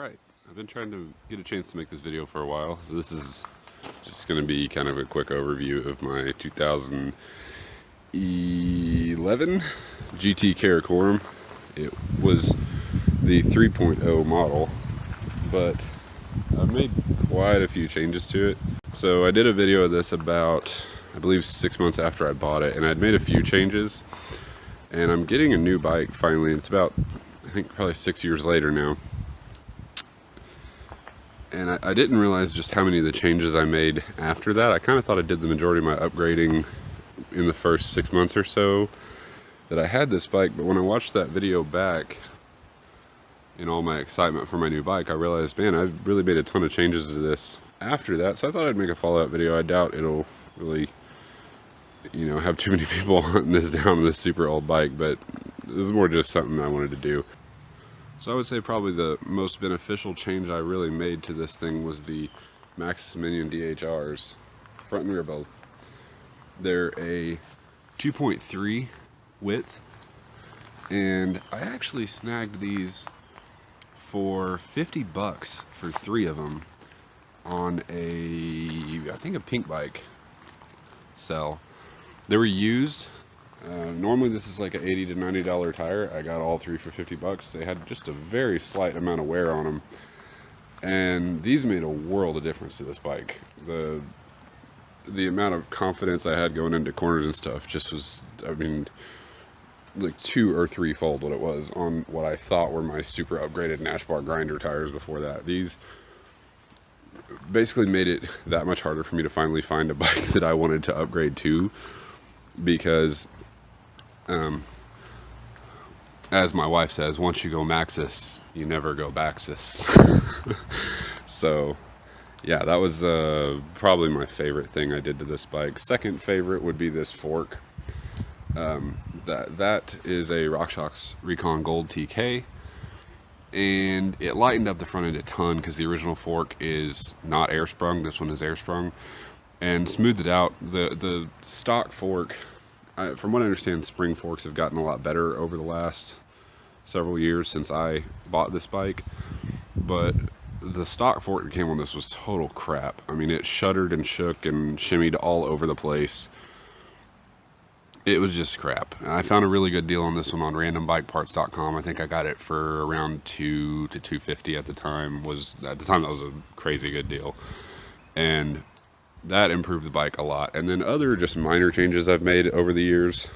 Alright, I've been trying to get a chance to make this video for a while, so this is just going to be kind of a quick overview of my 2011 GT Karakoram. It was the 3.0 model, but I've made quite a few changes to it. So I did a video of this about, I believe, 6 months after I bought it, and I'd made a few changes, and I'm getting a new bike finally. It's about, I think, probably 6 years later now. And I didn't realize just how many of the changes I made after that. I kind of thought I did the majority of my upgrading in the first 6 months or so that I had this bike, but when I watched that video back in all my excitement for my new bike, I realized, man, I really made a ton of changes to this after that. So I thought I'd make a follow-up video. I doubt it'll really, have too many people hunting this down, this super old bike, but this is more just something I wanted to do. So I would say probably the most beneficial change I really made to this thing was the Maxxis Minion DHRs, front and rear both. They're a 2.3 width, and I actually snagged these for $50 for 3 of them on I think a Pink Bike sell. They were used. Normally this is like an $80 to $90 tire. I got all 3 for $50. They had just a very slight amount of wear on them, and these made a world of difference to this bike. The amount of confidence I had going into corners and stuff just was, like 2 or 3-fold what it was on what I thought were my super upgraded Nash bar grinder tires before that. These basically made it that much harder for me to finally find a bike that I wanted to upgrade to, because as my wife says, once you go Maxxis, you never go Baxxis. So yeah, that was probably my favorite thing I did to this bike. Second favorite would be this fork. That is a RockShox Recon Gold TK, and it lightened up the front end a ton because the original fork is not air sprung. This one is air sprung, and smoothed it out. The stock fork, from what I understand, spring forks have gotten a lot better over the last several years since I bought this bike, but the stock fork that came on this was total crap. I mean, it shuddered and shook and shimmied all over the place. It was just crap. I found a really good deal on this one on randombikeparts.com. I think I got it for around $2 to $2.50 at the time. At the time, that was a crazy good deal, and that improved the bike a lot. And then other just minor changes I've made over the years.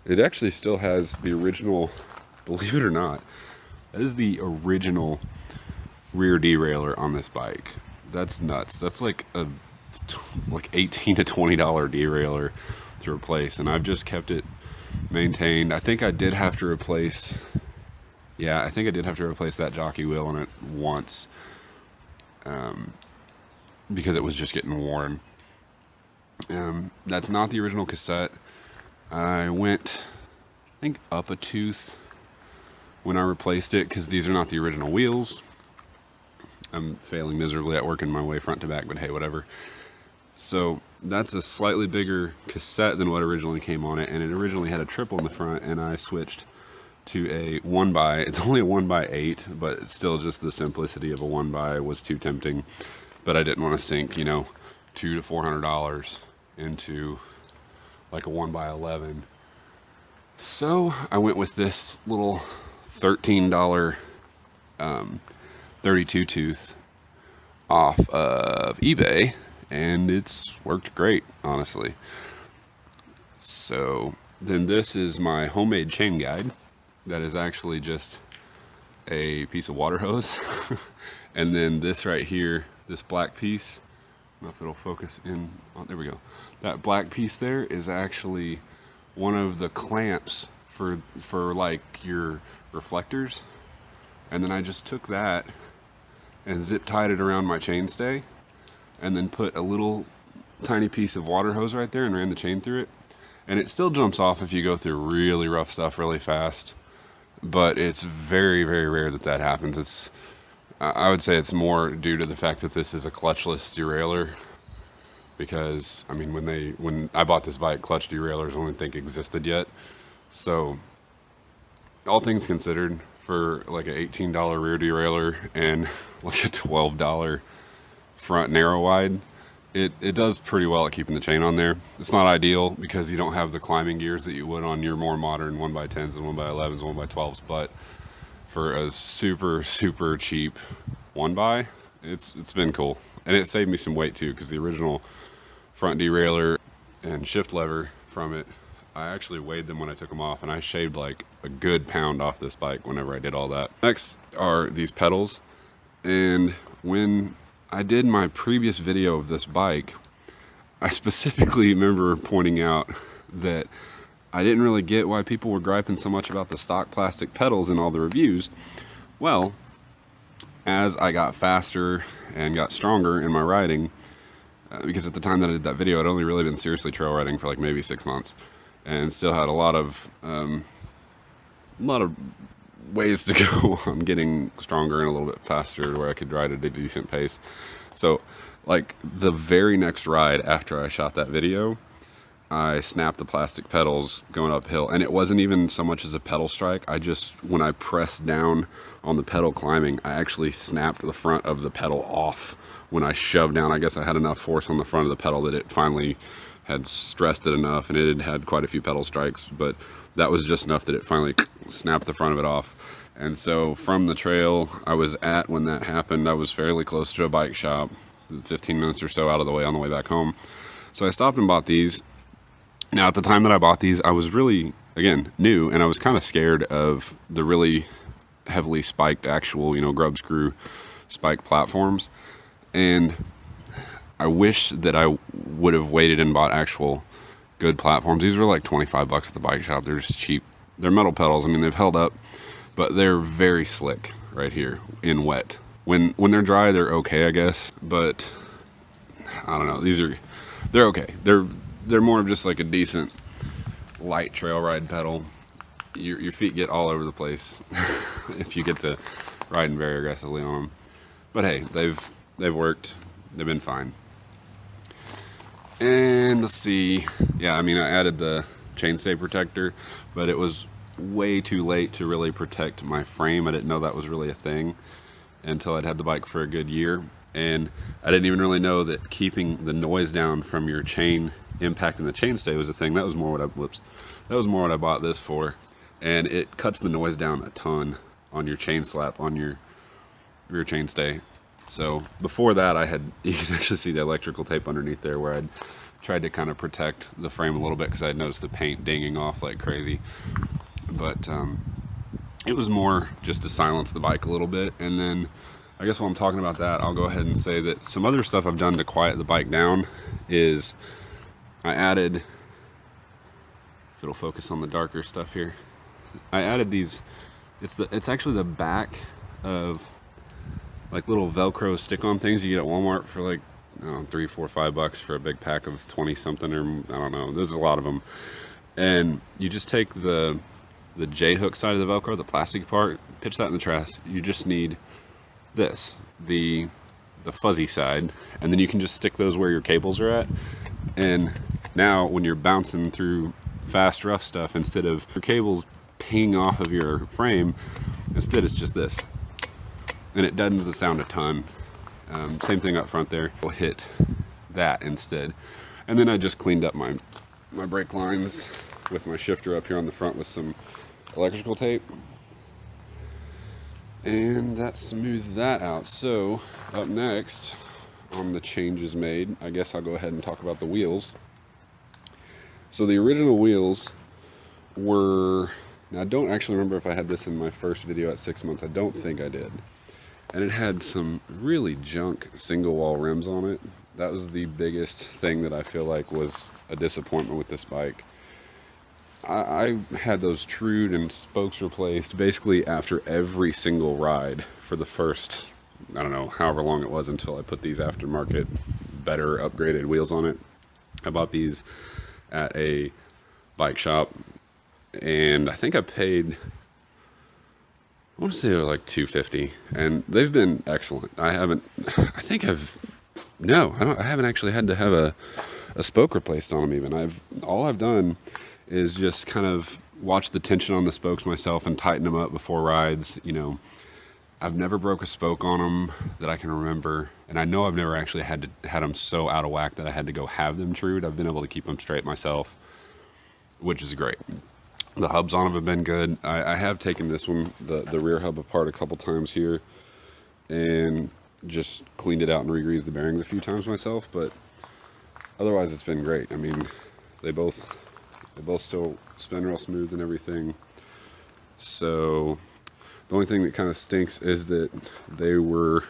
It actually still has the original, believe it or not, that is the original rear derailleur on this bike. That's nuts. That's like a $18 to $20 derailleur to replace, and I've just kept it maintained. I think I did have to replace that jockey wheel on it once, because it was just getting worn. That's not the original cassette. I went, I think, up a tooth when I replaced it, because these are not the original wheels. I'm failing miserably at working my way front to back, but hey, whatever. So that's a slightly bigger cassette than what originally came on it, and it originally had a triple in the front, and I switched to a 1x. It's only a 1x8, but it's still just the simplicity of a 1x was too tempting. But I didn't want to sink, $200 to $400 into like a 1x11. So I went with this little $13 32 tooth off of eBay, and it's worked great, honestly. So then this is my homemade chain guide. That is actually just a piece of water hose. And then this right here, this black piece, I don't know if it'll focus in, oh, there we go. That black piece there is actually one of the clamps for like your reflectors. And then I just took that and zip tied it around my chainstay, and then put a little tiny piece of water hose right there and ran the chain through it. And it still jumps off if you go through really rough stuff really fast, but it's very, very rare that happens. I would say it's more due to the fact that this is a clutchless derailleur, because when I bought this bike, clutch derailleurs I don't think existed yet. So all things considered, for like an $18 rear derailleur and like a $12 front narrow wide, it does pretty well at keeping the chain on there. It's not ideal because you don't have the climbing gears that you would on your more modern 1x10s and 1x11s, 1x12s, but for a super cheap 1x, it's been cool. And it saved me some weight too, because the original front derailleur and shift lever from it, I actually weighed them when I took them off, and I shaved like a good pound off this bike whenever I did all that. Next are these pedals, and when I did my previous video of this bike, I specifically remember pointing out that I didn't really get why people were griping so much about the stock plastic pedals in all the reviews. Well, as I got faster and got stronger in my riding, because at the time that I did that video, I'd only really been seriously trail riding for like maybe 6 months, and still had a lot of ways to go on getting stronger and a little bit faster where I could ride at a decent pace. So like the very next ride after I shot that video, I snapped the plastic pedals going uphill, and it wasn't even so much as a pedal strike. When I pressed down on the pedal climbing, I actually snapped the front of the pedal off when I shoved down. I guess I had enough force on the front of the pedal that it finally had stressed it enough, and it had quite a few pedal strikes, but that was just enough that it finally snapped the front of it off. And so from the trail I was at when that happened, I was fairly close to a bike shop, 15 minutes or so out of the way on the way back home. So I stopped and bought these. Now, at the time that I bought these, I was really, again, new, and I was kind of scared of the really heavily spiked actual, grub screw spike platforms. And I wish that I would have waited and bought actual good platforms. These were like $25 at the bike shop. They're just cheap. They're metal pedals. I mean, they've held up, but they're very slick right here in wet. When they're dry, they're okay, I guess. But I don't know. They're okay. They're more of just like a decent light trail ride pedal. Your feet get all over the place if you get to riding very aggressively on them. But hey, they've worked. They've been fine. And let's see. Yeah, I mean, I added the chainstay protector, but it was way too late to really protect my frame. I didn't know that was really a thing until I'd had the bike for a good year. And I didn't even really know that keeping the noise down from your chain impacting the chainstay was a thing. That was more what I bought this for. And it cuts the noise down a ton on your chain slap, on your rear chainstay. So before that, you can actually see the electrical tape underneath there where I'd tried to kind of protect the frame a little bit because I had noticed the paint dinging off like crazy. But it was more just to silence the bike a little bit. And then I guess while I'm talking about that, I'll go ahead and say that some other stuff I've done to quiet the bike down is I added, if it'll focus on the darker stuff here, I added these, it's actually the back of like little Velcro stick-on things you get at Walmart for like, I don't know, $3, $4, $5 for a big pack of 20 something, or I don't know, there's a lot of them. And you just take the J-hook side of the Velcro, the plastic part, pitch that in the trash. You just need this, the fuzzy side, and then you can just stick those where your cables are at. And now when you're bouncing through fast, rough stuff, instead of your cables pinging off of your frame, instead it's just this. And it deadens the sound a ton. Same thing up front there. We'll hit that instead. And then I just cleaned up my brake lines with my shifter up here on the front with some electrical tape. And that smoothed that out. So up next on the changes made, I guess I'll go ahead and talk about the wheels. So the original wheels were, now I don't actually remember if I had this in my first video at 6 months. I don't think I did. And it had some really junk single wall rims on it. That was the biggest thing that I feel like was a disappointment with this bike. I had those trued and spokes replaced basically after every single ride for the first, I don't know, however long it was until I put these aftermarket, better upgraded wheels on it. I bought these at a bike shop, and I think I paid, I want to say they were like $250, and they've been excellent. I haven't actually had to have a spoke replaced on them even. All I've done is just kind of watch the tension on the spokes myself and tighten them up before rides. You know, I've never broke a spoke on them that I can remember, and I know I've never actually had them so out of whack that I had to go have them trued. I've been able to keep them straight myself, which is great. The hubs on them have been good. I have taken this one, the rear hub, apart a couple times here and just cleaned it out and re-greased the bearings a few times myself, but otherwise it's been great. I mean, they both still spin real smooth and everything. So the only thing that kind of stinks is that they were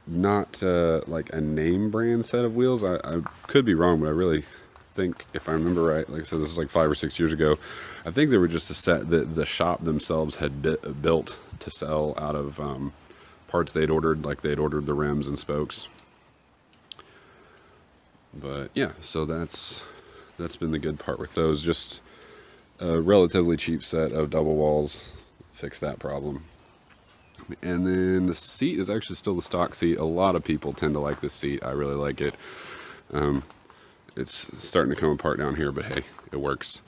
not like a name brand set of wheels. I could be wrong, but I really think, if I remember right, like I said, this is like 5 or 6 years ago, I think they were just a set that the shop themselves had built to sell out of parts they'd ordered, like they'd ordered the rims and spokes. But yeah, so that's been the good part with those. Just a relatively cheap set of double walls fix that problem. And then the seat is actually still the stock seat. A lot of people tend to like this seat. I really like it. It's starting to come apart down here, but hey, it works.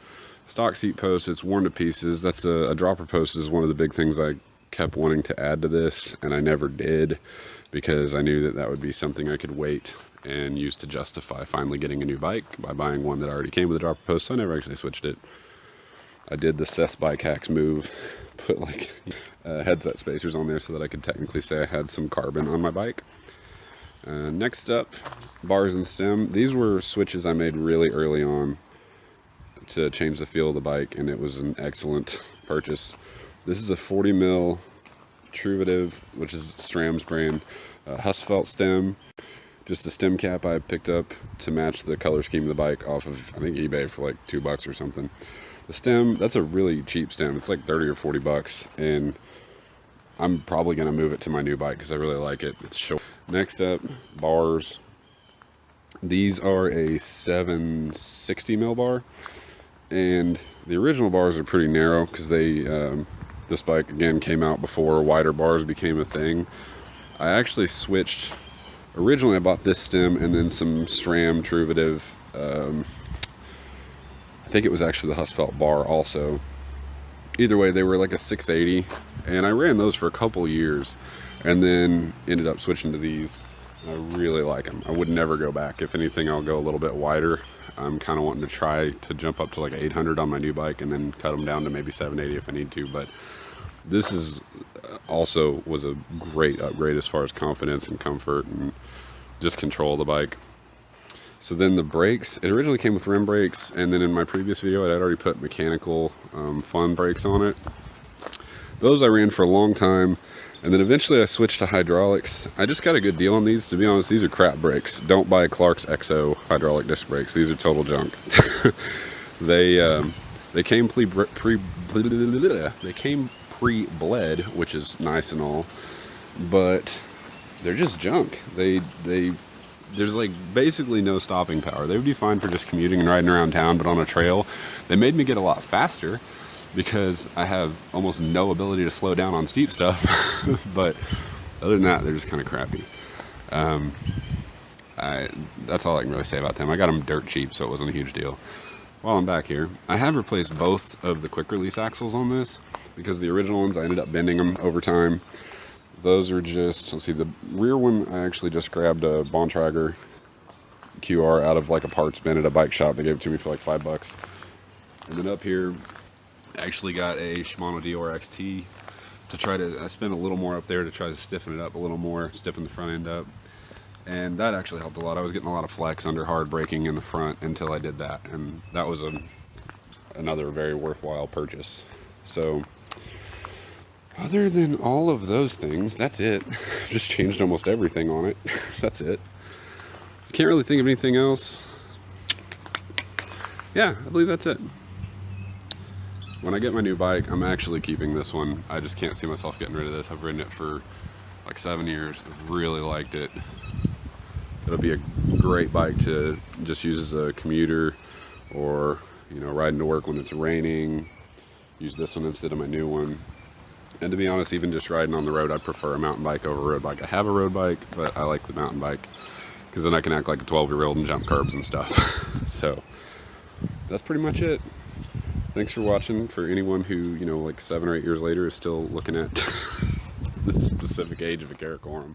Stock seat post, it's worn to pieces. That's a dropper post is one of the big things I kept wanting to add to this, and I never did because I knew that would be something I could wait and use to justify finally getting a new bike by buying one that already came with a dropper post, so I never actually switched it. I did the Seth's Bike Hacks move, put like headset spacers on there so that I could technically say I had some carbon on my bike. Next up, bars and stem. These were switches I made really early on to change the feel of the bike, and it was an excellent purchase. This is a 40 mil Truvative, which is SRAM's brand, Husfelt stem. Just a stem cap I picked up to match the color scheme of the bike off of, I think, eBay for like $2 or something. The stem, that's a really cheap stem. It's like 30 or 40 bucks, and I'm probably going to move it to my new bike because I really like it. It's short. Next up, bars. These are a 760 mil bar, and the original bars are pretty narrow because this bike again came out before wider bars became a thing. I actually switched. Originally, I bought this stem and then some SRAM Truvative. I think it was actually the Husfelt bar also. Either way, they were like a 680, and I ran those for a couple years, and then ended up switching to these. I really like them. I would never go back. If anything, I'll go a little bit wider. I'm kind of wanting to try to jump up to like 800 on my new bike and then cut them down to maybe 780 if I need to. But this is also was a great upgrade as far as confidence and comfort and just control of the bike. So then the brakes, it originally came with rim brakes, and then in my previous video I had already put mechanical fun brakes on it. Those I ran for a long time, and then eventually I switched to hydraulics. I just got a good deal on these. To be honest, these are crap brakes. Don't buy Clark's EXO hydraulic disc brakes. These are total junk. They came pre-bled, which is nice and all, but they're just junk. There's like basically no stopping power. They would be fine for just commuting and riding around town, but on a trail, they made me get a lot faster because I have almost no ability to slow down on steep stuff. But other than that, they're just kind of crappy. That's all I can really say about them. I got them dirt cheap, so it wasn't a huge deal. While I'm back here, I have replaced both of the quick release axles on this because the original ones, I ended up bending them over time. Those are just, let's see, the rear one, I actually just grabbed a Bontrager QR out of like a parts bin at a bike shop. They gave it to me for like $5. And then up here, I actually got a Shimano Dior XT to try to, I spent a little more up there to try to stiffen it up a little more, stiffen the front end up. And that actually helped a lot. I was getting a lot of flex under hard braking in the front until I did that. And that was another very worthwhile purchase. So other than all of those things, that's it. Just changed almost everything on it. That's it. Can't really think of anything else. Yeah, I believe that's it. When I get my new bike, I'm actually keeping this one. I just can't see myself getting rid of this. I've ridden it for like 7 years. I've really liked it. It'll be a great bike to just use as a commuter or, you know, riding to work when it's raining. Use this one instead of my new one. And to be honest, even just riding on the road, I prefer a mountain bike over a road bike. I have a road bike, but I like the mountain bike because then I can act like a 12-year-old and jump curbs and stuff. So that's pretty much it. Thanks thanks for watching. For anyone who, you know, like 7 or 8 years later is still looking at the specific age of a Karakoram.